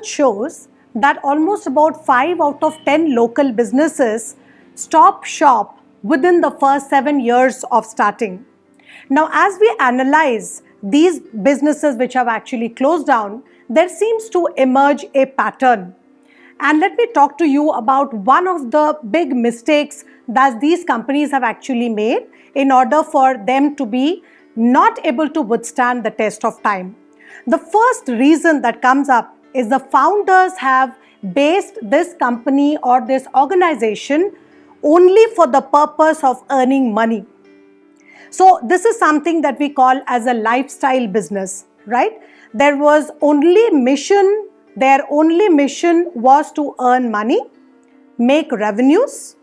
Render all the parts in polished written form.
shows that almost about 5 out of 10 local businesses stop shop within the first 7 years of starting. Now, as we analyze these businesses which have actually closed down, there seems to emerge a pattern. And let me talk to you about one of the big mistakes that these companies have actually made in order for them to be not able to withstand the test of time. The first reason that comes up is the founders have based this company or this organization only for the purpose of earning money. So this is something that we call as a lifestyle business, right? Their only mission was to earn money, make revenues,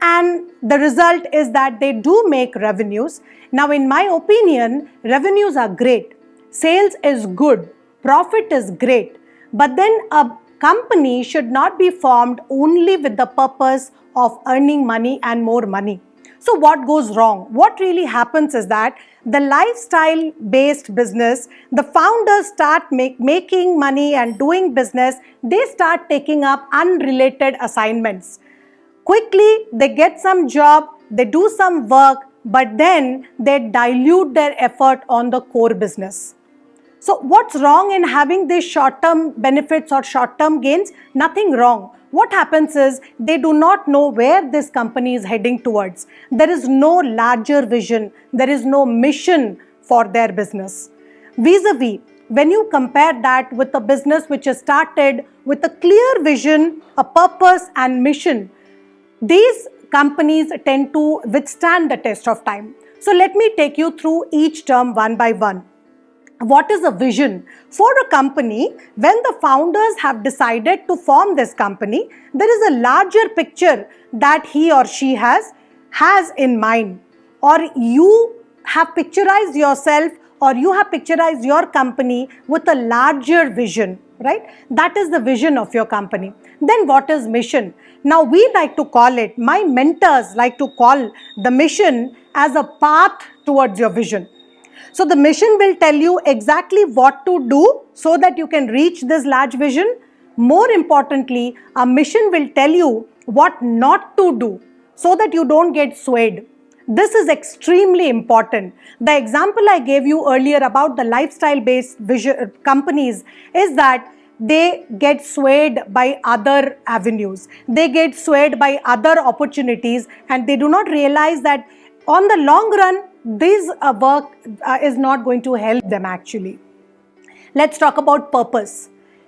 and the result is that they do make revenues. Now, in my opinion, revenues are great, sales is good, profit is great, but then a company should not be formed only with the purpose of earning money and more money. So what goes wrong? What really happens is that the lifestyle-based business, the founders start making money and doing business, they start taking up unrelated assignments. Quickly, they get some job, they do some work, but then they dilute their effort on the core business. So what's wrong in having these short-term benefits or short-term gains? Nothing wrong. What happens is they do not know where this company is heading towards. There is no larger vision. There is no mission for their business. Vis-a-vis, when you compare that with a business which is started with a clear vision, a purpose and mission, these companies tend to withstand the test of time. So let me take you through each term one by one. What is a vision? For a company, when the founders have decided to form this company, there is a larger picture that he or she has in mind, or you have picturized yourself or you have picturized your company with a larger vision, right? That is the vision of your company. Then what is mission? Now we like to call it, my mentors like to call the mission as a path towards your vision. So the mission will tell you exactly what to do so that you can reach this large vision. More importantly, a mission will tell you what not to do so that you don't get swayed. This is extremely important. The example I gave you earlier about the lifestyle-based companies is that they get swayed by other avenues. They get swayed by other opportunities and they do not realize that on the long run, this work is not going to help them actually. Let's talk about purpose.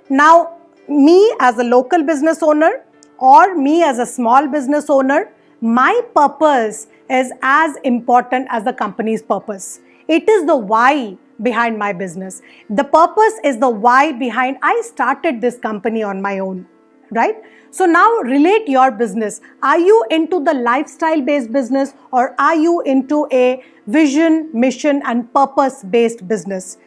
Now, me as a local business owner or me as a small business owner, my purpose is as important as the company's purpose. It is the why behind my business. The purpose is the why behind I started this company on my own, right? So now relate your business. Are you into the lifestyle-based business or are you into a vision, mission and purpose-based business?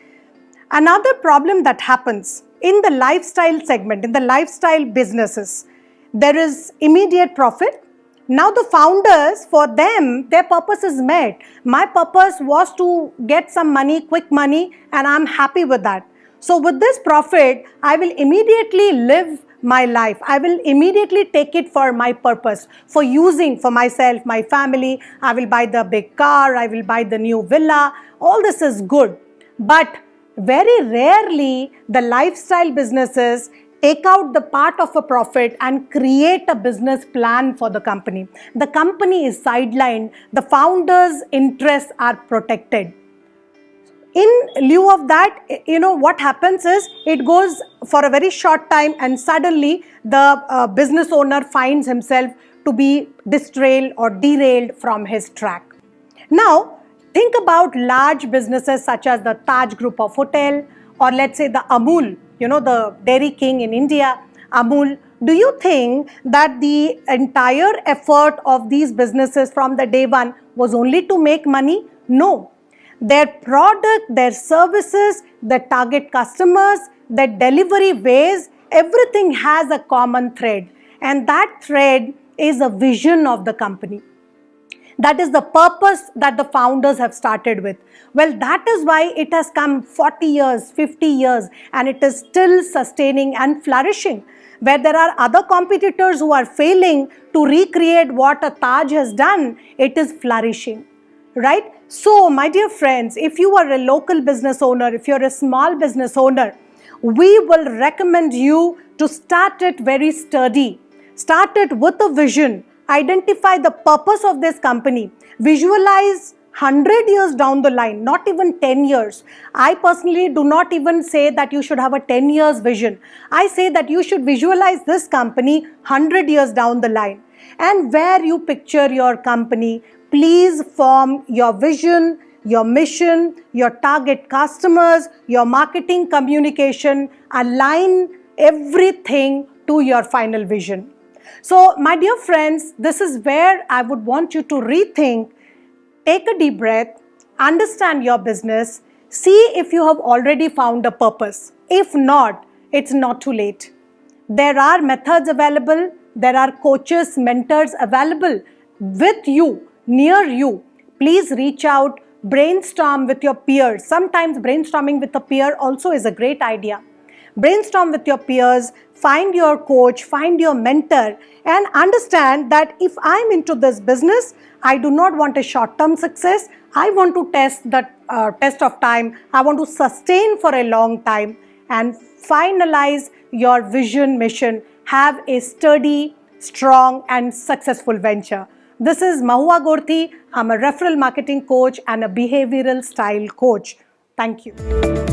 Another problem that happens in the lifestyle segment, in the lifestyle businesses, there is immediate profit. Now the founders, for them, their purpose is met. My purpose was to get some money, quick money, and I'm happy with that. So with this profit, I will immediately live my life. I will immediately take it for my purpose, for using for myself, my family. I will buy the big car, I will buy the new villa. All this is good. But very rarely the lifestyle businesses take out the part of a profit and create a business plan for the company. The company is sidelined. The founders' interests are protected. In lieu of that, what happens is it goes for a very short time and suddenly the business owner finds himself to be derailed from his track. Now, think about large businesses such as the Taj Group of Hotel or let's say the Amul, the Dairy King in India, Amul. Do you think that the entire effort of these businesses from the day one was only to make money? No. Their product, their services, their target customers, their delivery ways, everything has a common thread. And that thread is a vision of the company. That is the purpose that the founders have started with. Well, that is why it has come 40 years, 50 years, and it is still sustaining and flourishing. Where there are other competitors who are failing to recreate what a Taj has done, it is flourishing, right? So, my dear friends, if you are a local business owner, if you're a small business owner, we will recommend you to start it very sturdy. Start it with a vision. Identify the purpose of this company. Visualize 100 years down the line, not even 10 years. I personally do not even say that you should have a 10 years vision. I say that you should visualize this company 100 years down the line. And where you picture your company, please form your vision, your mission, your target customers, your marketing communication, align everything to your final vision. So, my dear friends, this is where I would want you to rethink. Take a deep breath, understand your business, see if you have already found a purpose. If not, it's not too late. There are methods available, there are coaches, mentors available with you, near you. Please reach out, brainstorm with your peers. Sometimes brainstorming with a peer also is a great idea. Brainstorm with your peers, find your coach, find your mentor, and understand that if I'm into this business, I do not want a short-term success. I want to test the test of time. I want to sustain for a long time and finalize your vision, mission. Have a sturdy, strong, and successful venture. This is Mahua Gorthi. I'm a referral marketing coach and a behavioral style coach. Thank you.